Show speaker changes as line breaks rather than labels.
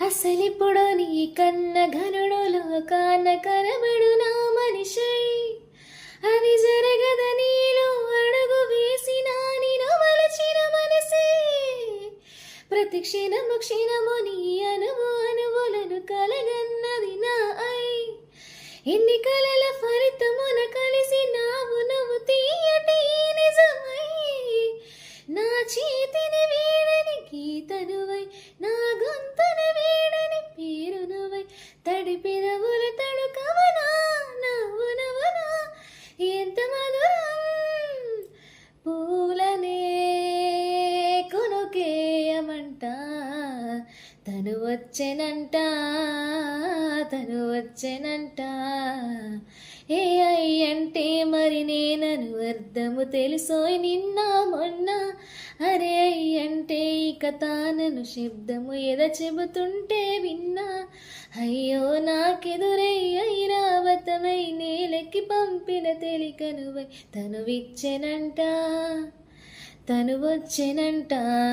అసలిప్పుడు నీ కన్న ఘనుడు లోకాన కనబడు నా మనిషై అది జరగద నీలో అడుగు వేసిన నిను వలచిన మనసే ప్రతి క్షణము క్షణము నీ అనువులను కలగన్నది నా ఎన్ని కలల ఫలితమున కలిసి నువ్వు తీయటి నిజమై నా చేతిని వీడని గీతనువై నా గొంతున వీడని పేరునువై తడి పెదవుల తడుకవనా నవ్వునవనా ఎంత మధురం పూలనే కొనుకేయమంట తను వచ్చెనంట ఏ అంటే మరి నేనను అర్థము తెలుసోయ్ నిన్న మొన్న అరే అంటే ఇక తానను శబ్దము ఎద చెబుతుంటే విన్నా అయ్యో నాకెదురై ఐరావతమై నేలకి పంపిన తెలికనువై తను వచ్చెనంట